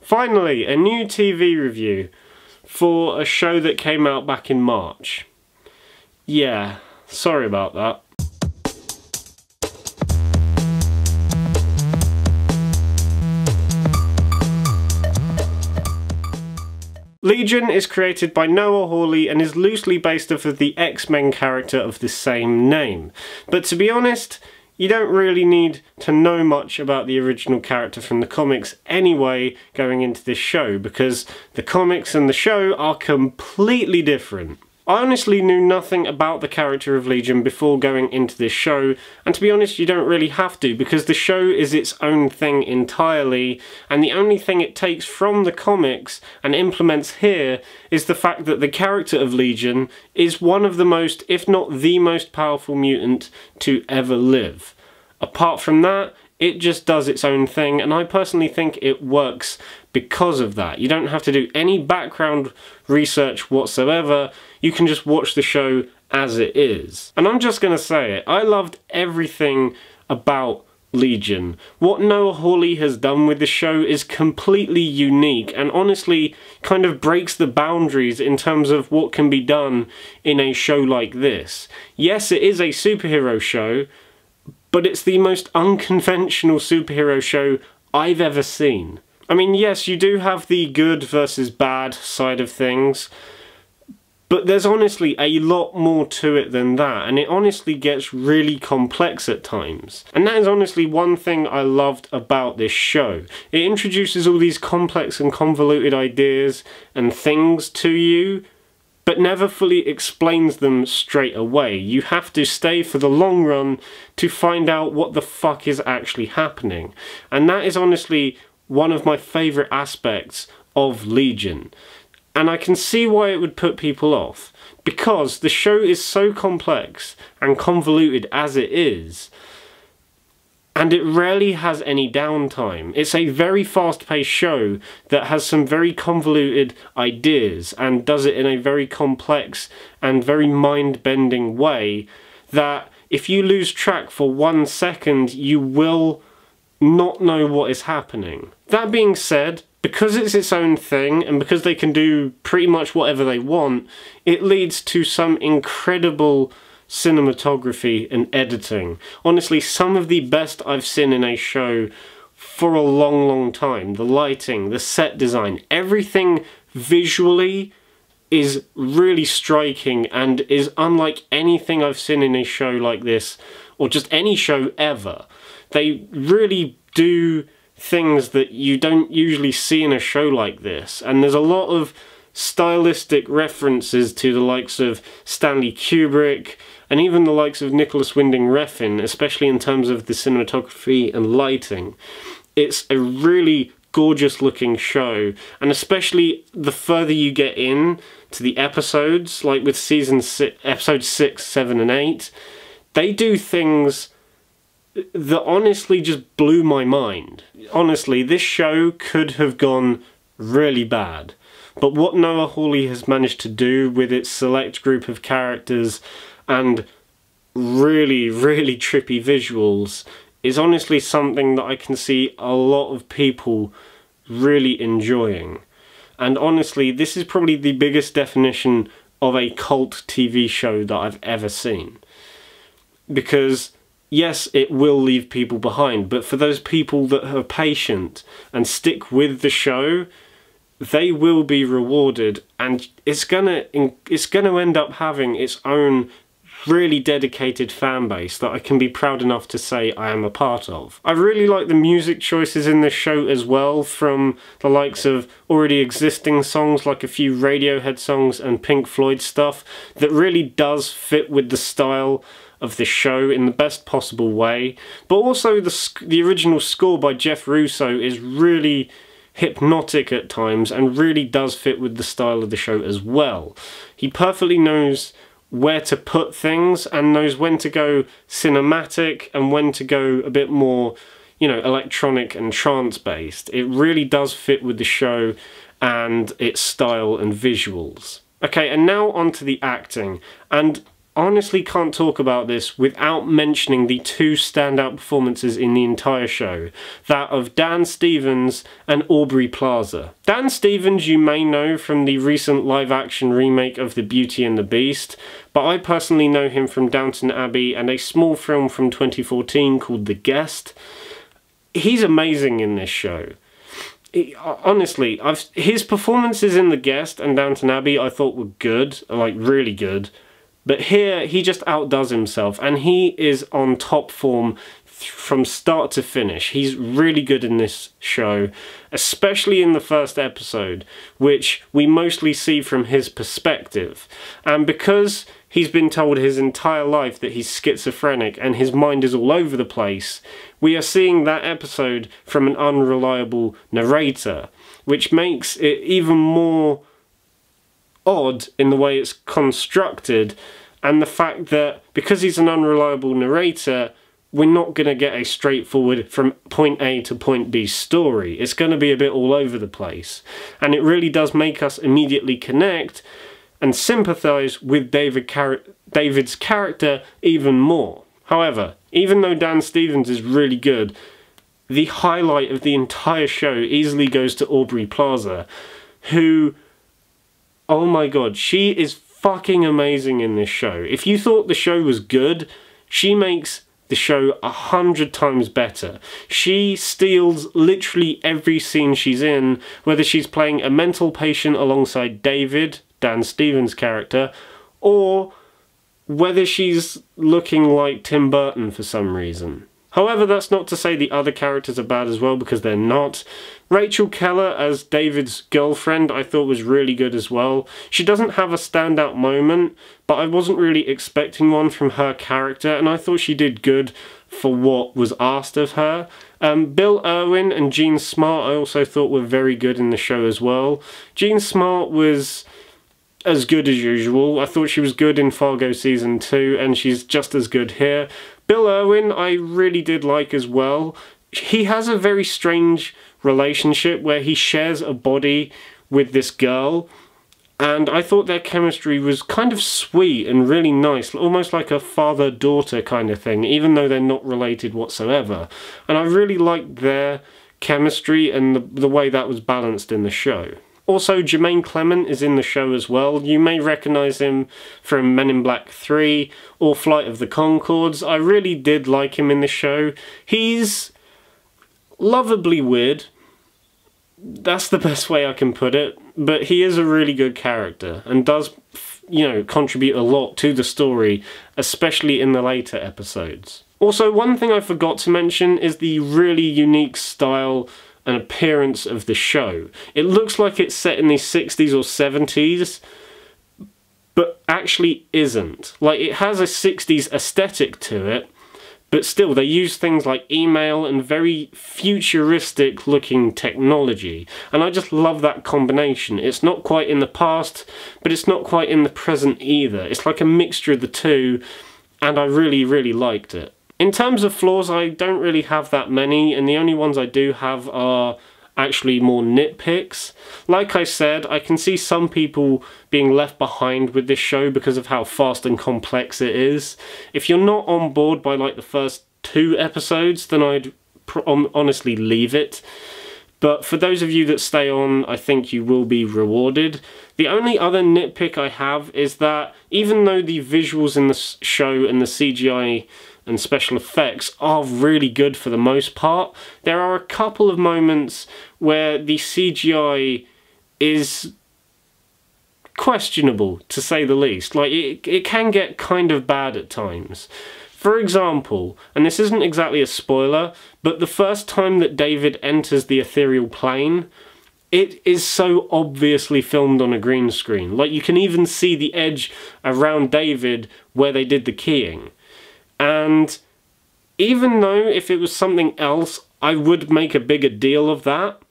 Finally, a new TV review for a show that came out back in March. Yeah, sorry about that. Legion is created by Noah Hawley and is loosely based off of the X-Men character of the same name. But to be honest, you don't really need to know much about the original character from the comics anyway going into this show, because the comics and the show are completely different. I honestly knew nothing about the character of Legion before going into this show, and to be honest, you don't really have to, because the show is its own thing entirely, and the only thing it takes from the comics and implements here is the fact that the character of Legion is one of the most, if not the most powerful mutant to ever live. Apart from that, it just does its own thing, and I personally think it works because of that. You don't have to do any background research whatsoever, you can just watch the show as it is. And I'm just gonna say it, I loved everything about Legion. What Noah Hawley has done with the show is completely unique and honestly kind of breaks the boundaries in terms of what can be done in a show like this. Yes, it is a superhero show, but it's the most unconventional superhero show I've ever seen. I mean, yes, you do have the good versus bad side of things, but there's honestly a lot more to it than that, and it honestly gets really complex at times. And that is honestly one thing I loved about this show. It introduces all these complex and convoluted ideas and things to you, but never fully explains them straight away. You have to stay for the long run to find out what the fuck is actually happening. And that is honestly one of my favourite aspects of Legion. And I can see why it would put people off, because the show is so complex and convoluted as it is, and it rarely has any downtime. It's a very fast-paced show that has some very convoluted ideas and does it in a very complex and very mind-bending way that if you lose track for 1 second, you will not know what is happening. That being said, because it's its own thing, and because they can do pretty much whatever they want, it leads to some incredible cinematography and editing. Honestly, some of the best I've seen in a show for a long time. The lighting, the set design, everything visually is really striking and is unlike anything I've seen in a show like this, or just any show ever. They really do things that you don't usually see in a show like this, and there's a lot of stylistic references to the likes of Stanley Kubrick and even the likes of Nicholas Winding Refn, especially in terms of the cinematography and lighting. It's a really gorgeous looking show, and especially the further you get in to the episodes, like with episodes 6, 7 and 8, they do things that honestly just blew my mind. Honestly, this show could have gone really bad, but what Noah Hawley has managed to do with its select group of characters and really trippy visuals is honestly something that I can see a lot of people really enjoying. And honestly, this is probably the biggest definition of a cult TV show that I've ever seen. Because yes, it will leave people behind, but for those people that are patient and stick with the show, they will be rewarded, and it's gonna end up having its own really dedicated fan base that I can be proud enough to say I am a part of. I really like the music choices in this show as well, from the likes of already existing songs like a few Radiohead songs and Pink Floyd stuff that really does fit with the style of the show in the best possible way. But also the original score by Jeff Russo is really hypnotic at times and really does fit with the style of the show as well. He perfectly knows where to put things and knows when to go cinematic and when to go a bit more, you know, electronic and trance based. It really does fit with the show and its style and visuals. Okay, and now onto the acting. And honestly can't talk about this without mentioning the two standout performances in the entire show, that of Dan Stevens and Aubrey Plaza. Dan Stevens you may know from the recent live-action remake of The Beauty and the Beast, but I personally know him from Downton Abbey and a small film from 2014 called The Guest. He's amazing in this show. Honestly, his performances in The Guest and Downton Abbey I thought were good, like really good, but here he just outdoes himself and he is on top form from start to finish. He's really good in this show, especially in the first episode, which we mostly see from his perspective, and because he's been told his entire life that he's schizophrenic and his mind is all over the place, we are seeing that episode from an unreliable narrator, which makes it even more odd in the way it's constructed, and the fact that because he's an unreliable narrator, we're not going to get a straightforward from point A to point B story. It's going to be a bit all over the place, and it really does make us immediately connect and sympathise with David's character even more. However, even though Dan Stevens is really good, the highlight of the entire show easily goes to Aubrey Plaza, who, oh my god, she is fucking amazing in this show. If you thought the show was good, she makes the show 100 times better. She steals literally every scene she's in, whether she's playing a mental patient alongside David, Dan Stevens' character, or whether she's looking like Tim Burton for some reason. However, that's not to say the other characters are bad as well, because they're not. Rachel Keller as David's girlfriend I thought was really good as well. She doesn't have a standout moment, but I wasn't really expecting one from her character, and I thought she did good for what was asked of her. Bill Irwin and Jean Smart I also thought were very good in the show as well. Jean Smart was as good as usual. I thought she was good in Fargo Season 2, and she's just as good here. Bill Irwin I really did like as well. He has a very strange relationship where he shares a body with this girl, and I thought their chemistry was kind of sweet and really nice, almost like a father-daughter kind of thing, even though they're not related whatsoever. And I really liked their chemistry and the way that was balanced in the show. Also, Jemaine Clement is in the show as well. You may recognise him from Men in Black 3 or Flight of the Conchords. I really did like him in the show. He's lovably weird. That's the best way I can put it. But he is a really good character and does, you know, contribute a lot to the story, especially in the later episodes. Also, one thing I forgot to mention is the really unique style and appearance of the show. It looks like it's set in the 60s or 70s, but actually isn't. Like, it has a 60s aesthetic to it, but still they use things like email and very futuristic looking technology, and I just love that combination. It's not quite in the past, but it's not quite in the present either. It's like a mixture of the two, and I really, really liked it. In terms of flaws, I don't really have that many, and the only ones I do have are actually more nitpicks. Like I said, I can see some people being left behind with this show because of how fast and complex it is. If you're not on board by like the first 2 episodes, then I'd honestly leave it. But for those of you that stay on, I think you will be rewarded. The only other nitpick I have is that even though the visuals in the show and the CGI and special effects are really good for the most part, there are a couple of moments where the CGI is questionable, to say the least. Like, it can get kind of bad at times. For example, and this isn't exactly a spoiler, but the first time that David enters the ethereal plane, it is so obviously filmed on a green screen. Like, you can even see the edge around David where they did the keying. And even though if it was something else, I would make a bigger deal of that,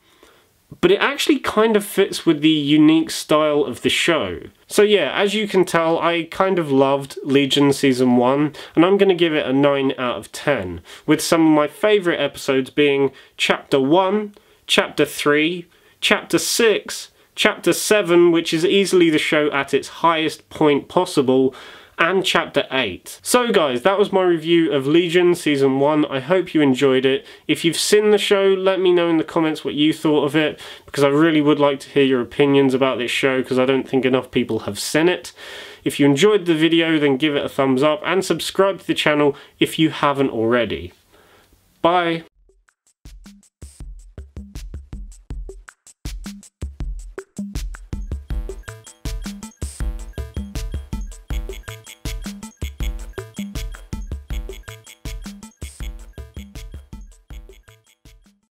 but it actually kind of fits with the unique style of the show. So yeah, as you can tell, I kind of loved Legion Season 1, and I'm going to give it a 9 out of 10, with some of my favourite episodes being Chapter 1, Chapter 3, Chapter 6, Chapter 7, which is easily the show at its highest point possible, and Chapter 8. So guys, that was my review of Legion Season 1. I hope you enjoyed it. If you've seen the show, let me know in the comments what you thought of it, because I really would like to hear your opinions about this show, because I don't think enough people have seen it. If you enjoyed the video, then give it a thumbs up and subscribe to the channel if you haven't already. Bye.